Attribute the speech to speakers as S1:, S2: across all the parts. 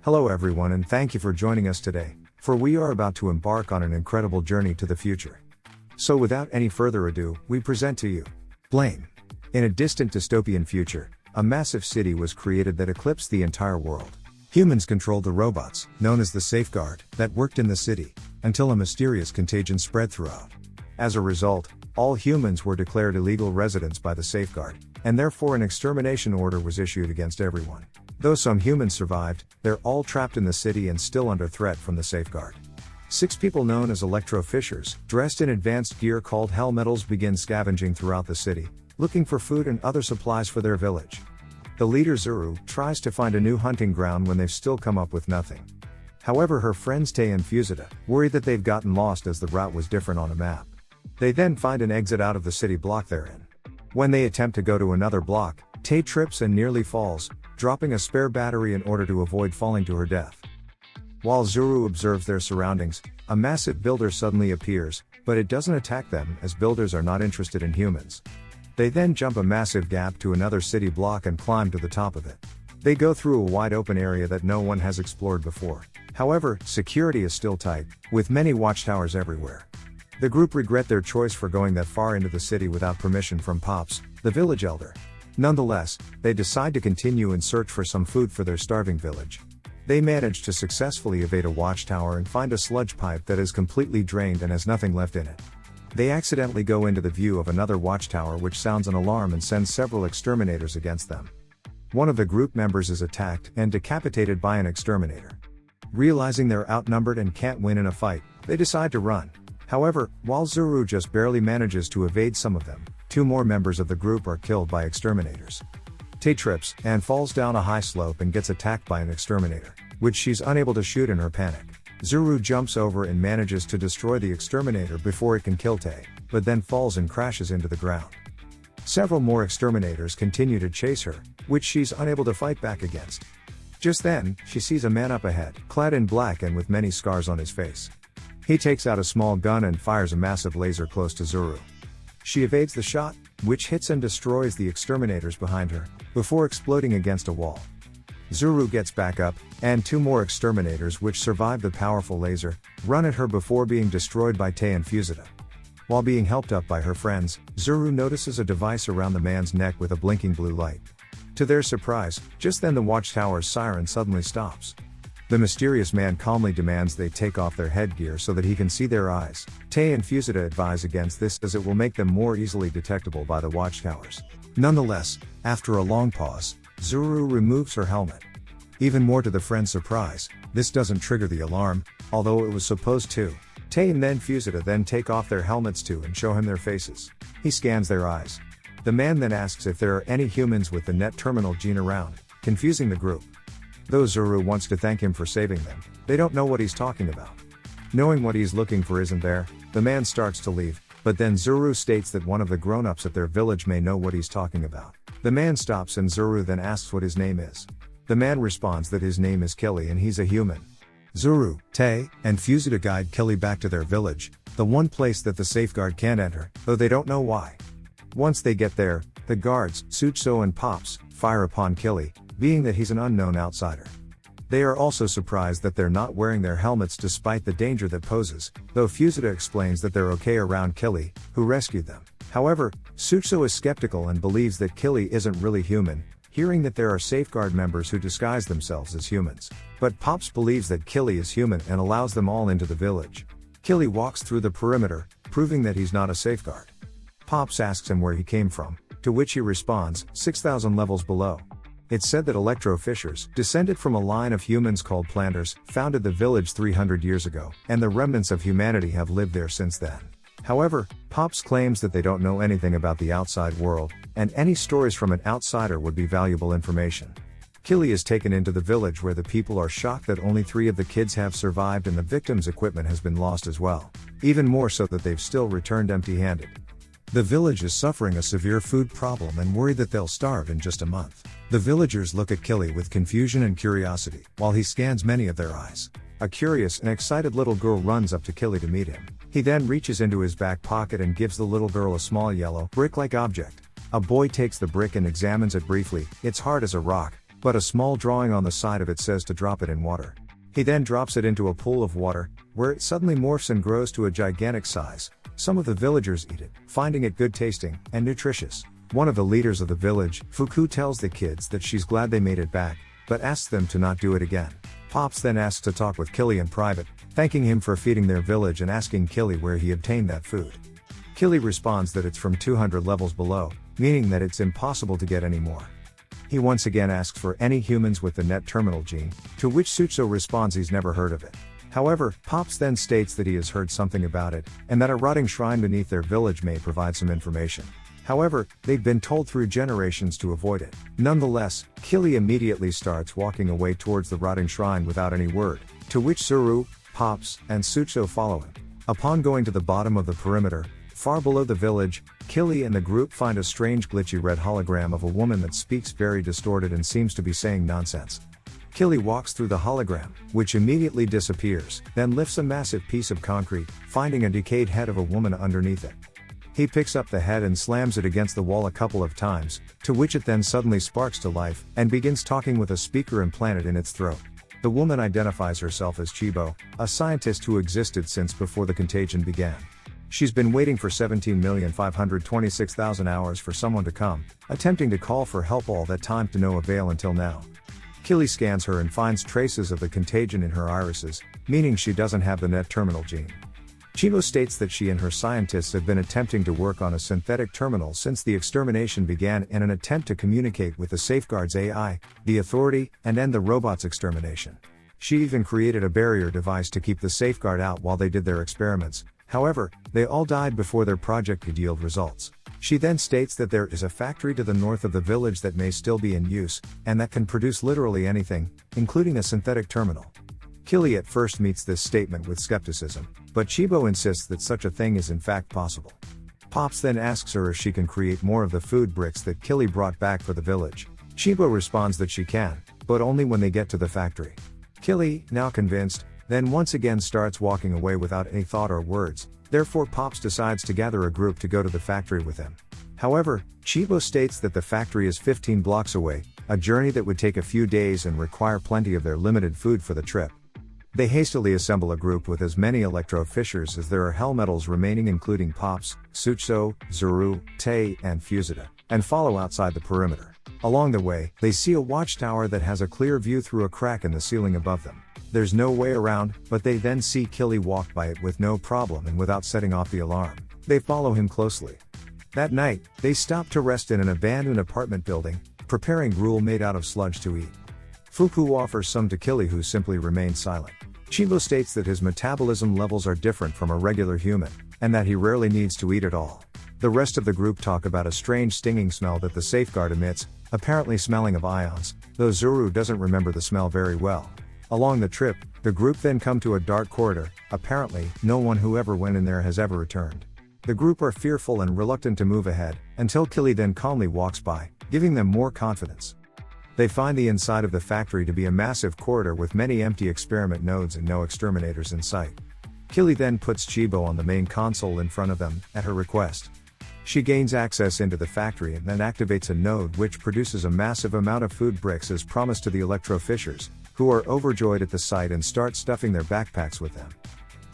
S1: Hello everyone and thank you for joining us today, for we are about to embark on an incredible journey to the future. So without any further ado, we present to you Blaine. In a distant dystopian future, a massive city was created that eclipsed the entire world. Humans controlled the robots, known as the Safeguard, that worked in the city, until a mysterious contagion spread throughout. As a result, all humans were declared illegal residents by the Safeguard, and therefore an extermination order was issued against everyone. Though some humans survived, they're all trapped in the city and still under threat from the Safeguard. 6 people known as electro-fishers, dressed in advanced gear called hell metals, begin scavenging throughout the city, looking for food and other supplies for their village. The leader Zuru tries to find a new hunting ground when they've still come up with nothing. However, her friends Tay and Fusita worry that they've gotten lost as the route was different on a map. They then find an exit out of the city block they're in. When they attempt to go to another block, Tay trips and nearly falls, dropping a spare battery in order to avoid falling to her death. While Zuru observes their surroundings, a massive builder suddenly appears, but it doesn't attack them as builders are not interested in humans. They then jump a massive gap to another city block and climb to the top of it. They go through a wide open area that no one has explored before. However, security is still tight, with many watchtowers everywhere. The group regret their choice for going that far into the city without permission from Pops, the village elder. Nonetheless, they decide to continue and search for some food for their starving village. They manage to successfully evade a watchtower and find a sludge pipe that is completely drained and has nothing left in it. They accidentally go into the view of another watchtower which sounds an alarm and sends several exterminators against them. One of the group members is attacked and decapitated by an exterminator. Realizing they're outnumbered and can't win in a fight, they decide to run. However, while Zuru just barely manages to evade some of them, 2 more members of the group are killed by exterminators. Tay trips and falls down a high slope and gets attacked by an exterminator, which she's unable to shoot in her panic. Zuru jumps over and manages to destroy the exterminator before it can kill Tay, but then falls and crashes into the ground. Several more exterminators continue to chase her, which she's unable to fight back against. Just then, she sees a man up ahead, clad in black and with many scars on his face. He takes out a small gun and fires a massive laser close to Zuru. She evades the shot, which hits and destroys the exterminators behind her, before exploding against a wall. Zuru gets back up, and 2 more exterminators which survive the powerful laser, run at her before being destroyed by Tay and Fusita. While being helped up by her friends, Zuru notices a device around the man's neck with a blinking blue light. To their surprise, just then the watchtower's siren suddenly stops. The mysterious man calmly demands they take off their headgear so that he can see their eyes. Tay and Fusita advise against this as it will make them more easily detectable by the watchtowers. Nonetheless, after a long pause, Zuru removes her helmet. Even more to the friend's surprise, this doesn't trigger the alarm, although it was supposed to. Tay and then Fusita then take off their helmets too and show him their faces. He scans their eyes. The man then asks if there are any humans with the net terminal gene around, confusing the group. Though Zuru wants to thank him for saving them, they don't know what he's talking about. Knowing what he's looking for isn't there, the man starts to leave, but then Zuru states that one of the grown-ups at their village may know what he's talking about. The man stops and Zuru then asks what his name is. The man responds that his name is Killy and he's a human. Zuru, Tay, and Fusita guide Killy back to their village, the one place that the Safeguard can't enter, though they don't know why. Once they get there, the guards, Sucho and Pops, fire upon Killy, being that he's an unknown outsider. They are also surprised that they're not wearing their helmets despite the danger that poses, though Fusita explains that they're okay around Killy, who rescued them. However, Sucho is skeptical and believes that Killy isn't really human, hearing that there are Safeguard members who disguise themselves as humans. But Pops believes that Killy is human and allows them all into the village. Killy walks through the perimeter, proving that he's not a Safeguard. Pops asks him where he came from, to which he responds, 6,000 levels below. It's said that electro-fishers, descended from a line of humans called planters, founded the village 300 years ago, and the remnants of humanity have lived there since then. However, Pops claims that they don't know anything about the outside world, and any stories from an outsider would be valuable information. Killy is taken into the village where the people are shocked that only 3 of the kids have survived and the victims' equipment has been lost as well. Even more so that they've still returned empty-handed. The village is suffering a severe food problem and worry that they'll starve in just a month. The villagers look at Killy with confusion and curiosity, while he scans many of their eyes. A curious and excited little girl runs up to Killy to meet him. He then reaches into his back pocket and gives the little girl a small yellow, brick-like object. A boy takes the brick and examines it briefly. It's hard as a rock, but a small drawing on the side of it says to drop it in water. He then drops it into a pool of water, where it suddenly morphs and grows to a gigantic size. Some of the villagers eat it, finding it good tasting and nutritious. One of the leaders of the village, Fuku, tells the kids that she's glad they made it back, but asks them to not do it again. Pops then asks to talk with Killy in private, thanking him for feeding their village and asking Killy where he obtained that food. Killy responds that it's from 200 levels below, meaning that it's impossible to get any more. He once again asks for any humans with the net terminal gene, to which Sutso responds he's never heard of it. However, Pops then states that he has heard something about it, and that a rotting shrine beneath their village may provide some information. However, they've been told through generations to avoid it. Nonetheless, Killy immediately starts walking away towards the rotting shrine without any word, to which Zuru, Pops, and Sutso follow him. Upon going to the bottom of the perimeter, far below the village, Killy and the group find a strange glitchy red hologram of a woman that speaks very distorted and seems to be saying nonsense. Killy walks through the hologram, which immediately disappears, then lifts a massive piece of concrete, finding a decayed head of a woman underneath it. He picks up the head and slams it against the wall a couple of times, to which it then suddenly sparks to life, and begins talking with a speaker implanted in its throat. The woman identifies herself as Chibo, a scientist who existed since before the contagion began. She's been waiting for 17,526,000 hours for someone to come, attempting to call for help all that time to no avail until now. Killy scans her and finds traces of the contagion in her irises, meaning she doesn't have the net terminal gene. Chibo states that she and her scientists have been attempting to work on a synthetic terminal since the extermination began in an attempt to communicate with the Safeguard's AI, the Authority, and end the robot's extermination. She even created a barrier device to keep the Safeguard out while they did their experiments. However, they all died before their project could yield results. She then states that there is a factory to the north of the village that may still be in use, and that can produce literally anything, including a synthetic terminal. Killy at first meets this statement with skepticism, but Chibo insists that such a thing is in fact possible. Pops then asks her if she can create more of the food bricks that Killy brought back for the village. Chibo responds that she can, but only when they get to the factory. Killy, now convinced, then once again starts walking away without any thought or words, therefore Pops decides to gather a group to go to the factory with him. However, Chibo states that the factory is 15 blocks away, a journey that would take a few days and require plenty of their limited food for the trip. They hastily assemble a group with as many electro-fissures as there are hellmetals remaining, including Pops, Sutso, Zuru, Tei, and Fusita, and follow outside the perimeter. Along the way, they see a watchtower that has a clear view through a crack in the ceiling above them. There's no way around, but they then see Killy walk by it with no problem and without setting off the alarm. They follow him closely. That night, they stop to rest in an abandoned apartment building, preparing gruel made out of sludge to eat. Fuku offers some to Killy, who simply remains silent. Chibo states that his metabolism levels are different from a regular human, and that he rarely needs to eat at all. The rest of the group talk about a strange stinging smell that the Safeguard emits, apparently smelling of ions, though Zuru doesn't remember the smell very well. Along the trip, the group then come to a dark corridor. Apparently, no one who ever went in there has ever returned. The group are fearful and reluctant to move ahead, until Killy then calmly walks by, giving them more confidence. They find the inside of the factory to be a massive corridor with many empty experiment nodes and no exterminators in sight. Killy then puts Chibo on the main console in front of them, at her request. She gains access into the factory and then activates a node which produces a massive amount of food bricks as promised to the electro-fissures, who are overjoyed at the sight and start stuffing their backpacks with them.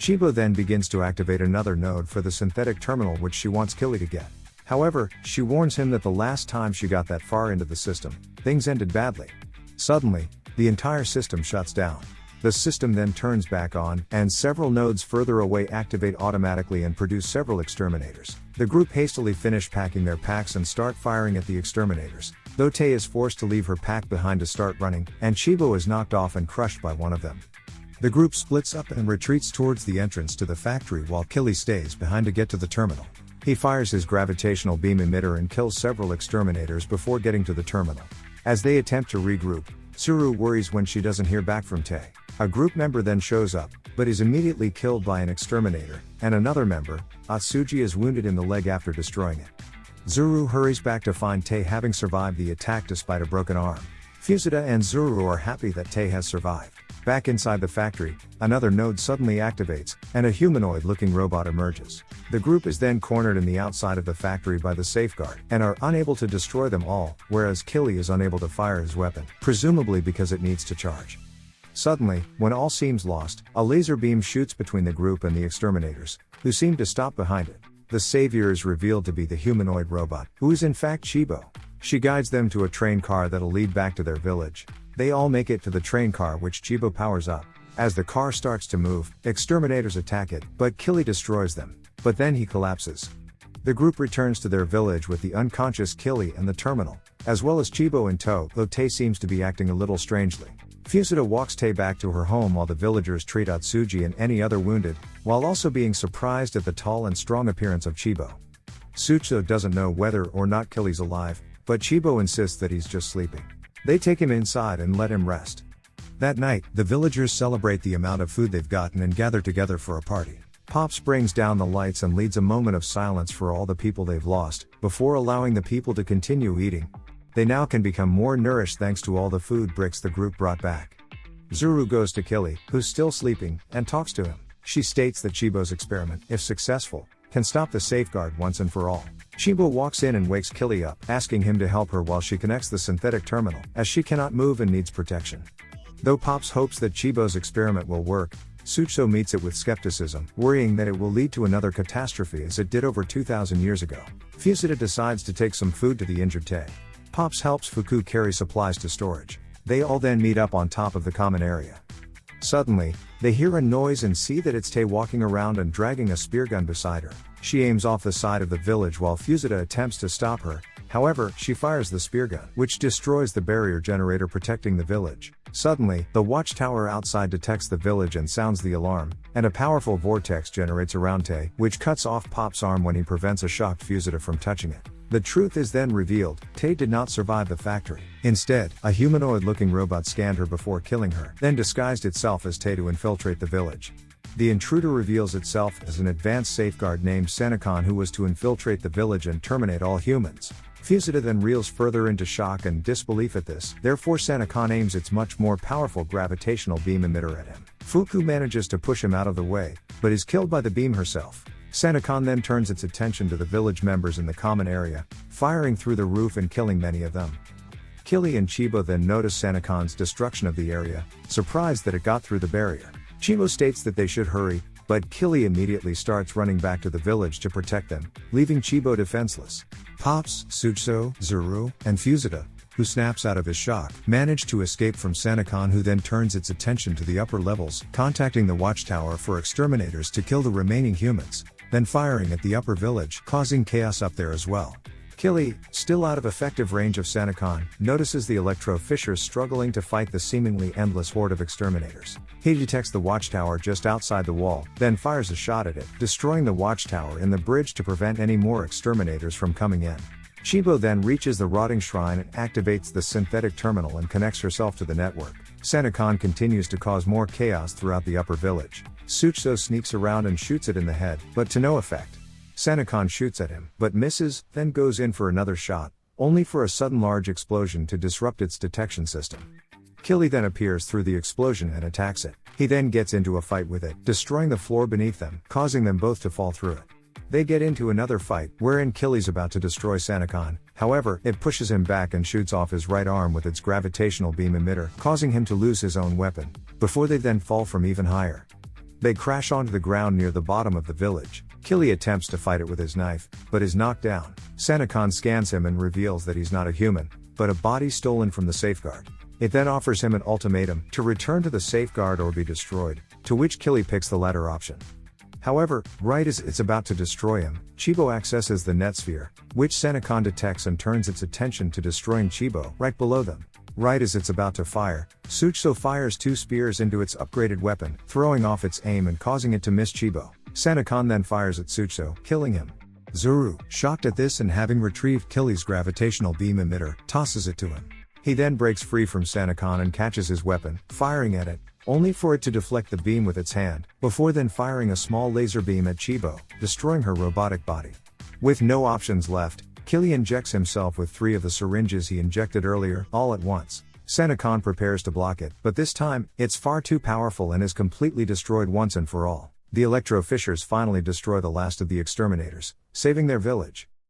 S1: Chibo then begins to activate another node for the synthetic terminal which she wants Killy to get. However, she warns him that the last time she got that far into the system, things ended badly. Suddenly, the entire system shuts down. The system then turns back on, and several nodes further away activate automatically and produce several exterminators. The group hastily finish packing their packs and start firing at the exterminators, though Tei is forced to leave her pack behind to start running, and Chibo is knocked off and crushed by one of them. The group splits up and retreats towards the entrance to the factory while Killy stays behind to get to the terminal. He fires his gravitational beam emitter and kills several exterminators before getting to the terminal. As they attempt to regroup, Tsuru worries when she doesn't hear back from Tei. A group member then shows up, but is immediately killed by an exterminator, and another member, Atsuji, is wounded in the leg after destroying it. Zuru hurries back to find Tei having survived the attack despite a broken arm. Fusita and Zuru are happy that Tei has survived. Back inside the factory, another node suddenly activates, and a humanoid-looking robot emerges. The group is then cornered in the outside of the factory by the safeguard, and are unable to destroy them all, whereas Killy is unable to fire his weapon, presumably because it needs to charge. Suddenly, when all seems lost, a laser beam shoots between the group and the exterminators, who seem to stop behind it. The savior is revealed to be the humanoid robot, who is in fact Chibo. She guides them to a train car that'll lead back to their village. They all make it to the train car, which Chibo powers up. As the car starts to move, exterminators attack it, but Killy destroys them. But then he collapses. The group returns to their village with the unconscious Killy and the terminal, as well as Chibo in tow, though Tay seems to be acting a little strangely. Fusita walks Tay back to her home while the villagers treat Atsuji and any other wounded, while also being surprised at the tall and strong appearance of Chibo. Sucho doesn't know whether or not Killy's alive, but Chibo insists that he's just sleeping. They take him inside and let him rest. That night, the villagers celebrate the amount of food they've gotten and gather together for a party. Pops brings down the lights and leads a moment of silence for all the people they've lost, before allowing the people to continue eating. They now can become more nourished thanks to all the food bricks the group brought back. Zuru goes to Killy, who's still sleeping, and talks to him. She states that Chibo's experiment, if successful, can stop the safeguard once and for all. Chibo walks in and wakes Killy up, asking him to help her while she connects the synthetic terminal, as she cannot move and needs protection. Though Pops hopes that Chibo's experiment will work, Sucho meets it with skepticism, worrying that it will lead to another catastrophe as it did over 2,000 years ago. Fusita decides to take some food to the injured Tay. Pops helps Fuku carry supplies to storage. They all then meet up on top of the common area. Suddenly, they hear a noise and see that it's Tay walking around and dragging a spear gun beside her. She aims off the side of the village while Fusita attempts to stop her. However, she fires the spear gun, which destroys the barrier generator protecting the village. Suddenly, the watchtower outside detects the village and sounds the alarm, and a powerful vortex generates around Tay, which cuts off Pop's arm when he prevents a shocked Fusita from touching it. The truth is then revealed: Tay did not survive the factory. Instead, a humanoid-looking robot scanned her before killing her, then disguised itself as Tay to infiltrate the village. The intruder reveals itself as an advanced safeguard named Senokon, who was to infiltrate the village and terminate all humans. Fusita then reels further into shock and disbelief at this, therefore Senokon aims its much more powerful gravitational beam emitter at him. Fuku manages to push him out of the way, but is killed by the beam herself. Senokon then turns its attention to the village members in the common area, firing through the roof and killing many of them. Killy and Chibo then notice Senokon's destruction of the area, surprised that it got through the barrier. Chibo states that they should hurry, but Killy immediately starts running back to the village to protect them, leaving Chibo defenseless. Pops, Sucho, Zuru, and Fusita, who snaps out of his shock, manage to escape from Senokon, who then turns its attention to the upper levels, contacting the watchtower for exterminators to kill the remaining humans, then firing at the upper village, causing chaos up there as well. Killy, still out of effective range of Senokon, notices the electro fissures struggling to fight the seemingly endless horde of exterminators. He detects the watchtower just outside the wall, then fires a shot at it, destroying the watchtower in the bridge to prevent any more exterminators from coming in. Chibo then reaches the rotting shrine and activates the synthetic terminal and connects herself to the network. Senokon continues to cause more chaos throughout the upper village. Sucho sneaks around and shoots it in the head, but to no effect. Senokon shoots at him, but misses, then goes in for another shot, only for a sudden large explosion to disrupt its detection system. Killy then appears through the explosion and attacks it. He then gets into a fight with it, destroying the floor beneath them, causing them both to fall through it. They get into another fight, wherein Killy's about to destroy Senokon. However, it pushes him back and shoots off his right arm with its gravitational beam emitter, causing him to lose his own weapon, before they then fall from even higher. They crash onto the ground near the bottom of the village. Killy attempts to fight it with his knife, but is knocked down. Senokon scans him and reveals that he's not a human, but a body stolen from the safeguard. It then offers him an ultimatum to return to the safeguard or be destroyed, to which Killy picks the latter option. However, right as it's about to destroy him, Chibo accesses the net sphere, which Senokon detects and turns its attention to destroying Chibo right below them. Right as it's about to fire, Sucho fires 2 spears into its upgraded weapon, throwing off its aim and causing it to miss Chibo. Senokon then fires at Sucho, killing him. Zuru, shocked at this and having retrieved Killy's gravitational beam emitter, tosses it to him. He then breaks free from Senokon and catches his weapon, firing at it, only for it to deflect the beam with its hand, before then firing a small laser beam at Chibo, destroying her robotic body. With no options left, Killy injects himself with 3 of the syringes he injected earlier, all at once. Senecon prepares to block it, but this time, it's far too powerful and is completely destroyed once and for all. The electro fissures finally destroy the last of the exterminators, saving their village.